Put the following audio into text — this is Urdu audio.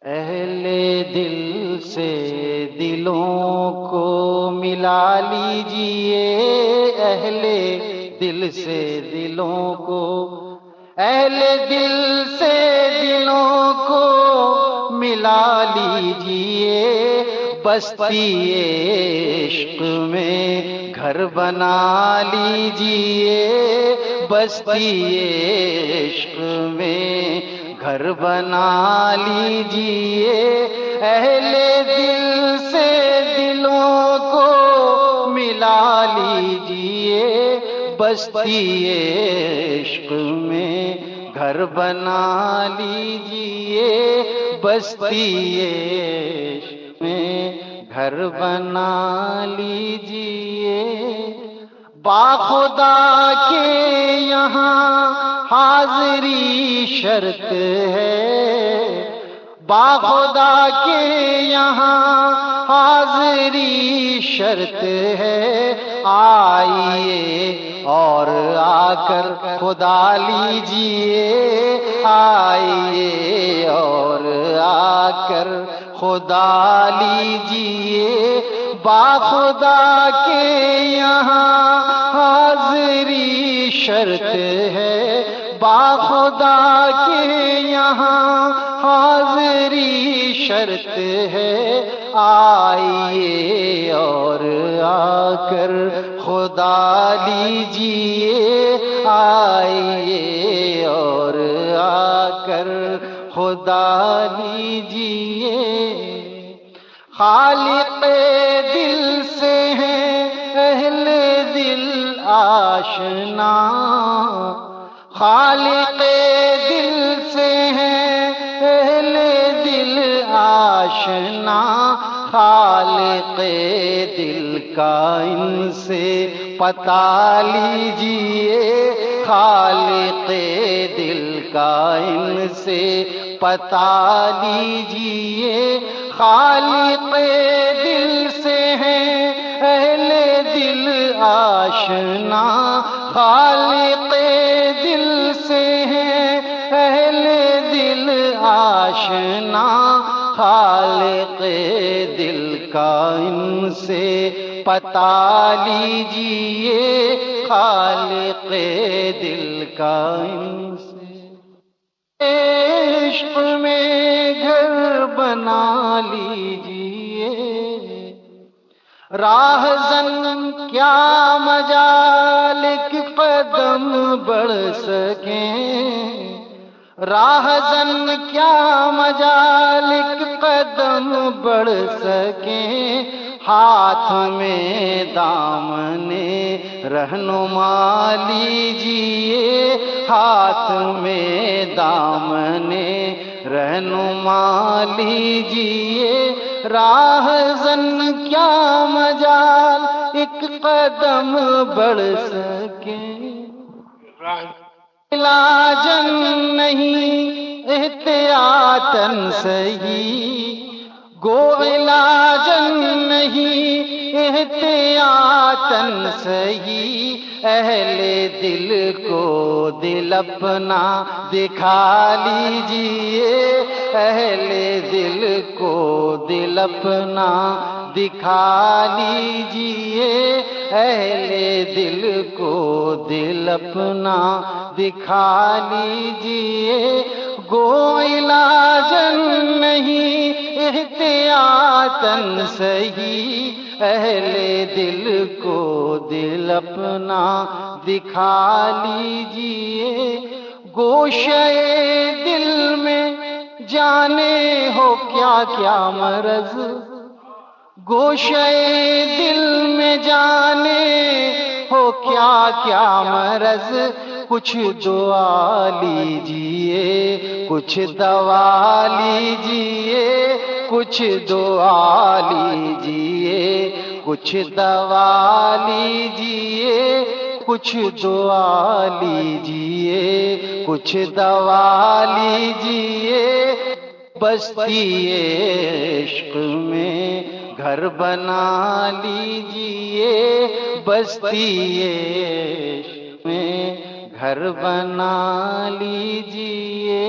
اہل دل سے دلوں کو ملا لیجئے، اہل دل سے دلوں کو، اہل دل سے دلوں کو ملا لیجئے، بستی عشق میں گھر بنا لیجئے، بستی عشق میں گھر بنا لیجئے، اہل دل سے دلوں کو ملا لیجئے، بستی عشق میں گھر بنا لیجئے، بستی عشق میں گھر بنا لیجئے۔ باخدا کے یہاں حاضری شرط ہے، باخدا کے یہاں حاضری شرط ہے، آئیے اور آ کر خدا لیجئے، آئیے اور آ کر خدا لیجئے، باخدا کے یہاں حاضری شرط ہے، باخدا کے یہاں حاضری شرط ہے، آئیے اور آ کر خدا لیجئے، آئیے اور آ کر خدا لیجئے۔ خالق دل سے ہیں اہل دل آشنا، خالق دل سے ہیں اہل دل آشنا، خالق دل کا ان سے پتہ لیجئے، خالق دل کا ان سے پتہ لیجئے، خالق دل سے ہیں اہل دل آشنا، خالق دل سے ہیں اہل دل آشنا، خالق دل کا ان سے پتہ لیجئے، خالق دل کا ان سے عشق میں گھر بنا لیجئے۔ راہزن کیا مجال کہ قدم بڑھ سکیں، راہزن کیا مجال کہ قدم بڑھ سکیں، ہاتھ میں دامن رہنما لیجئے، ہاتھ میں دامن رہنما لیجئے، راہزن کیا مجال ایک قدم بڑھ سکیں، علاجن نہیں احتیاطاً صحیح، گو علاجن نہیں احتیاطاً صحیح، اہل دل کو دل اپنا دکھا لیجئے، اہل دل کو دل اپنا دکھا لیجئے، اہل دل کو دل اپنا دکھا لیجئے، گو علاجن نہیں احتیاطاً صحیح، اہل دل کو دل اپنا دکھا لیجئے، گوشے دل میں جانے ہو کیا کیا مرض، گوشے دل میں جانے ہو کیا کیا مرض، کچھ دعا لیجئے، کچھ دوا لیجئے، کچھ دعا لیجئے، کچھ دوا لیجئے، کچھ دعا لیجئے، کچھ دوا لیجئے، بستی عشق میں گھر بنا لیجئے، بستی عشق میں گھر بنا لیجئے۔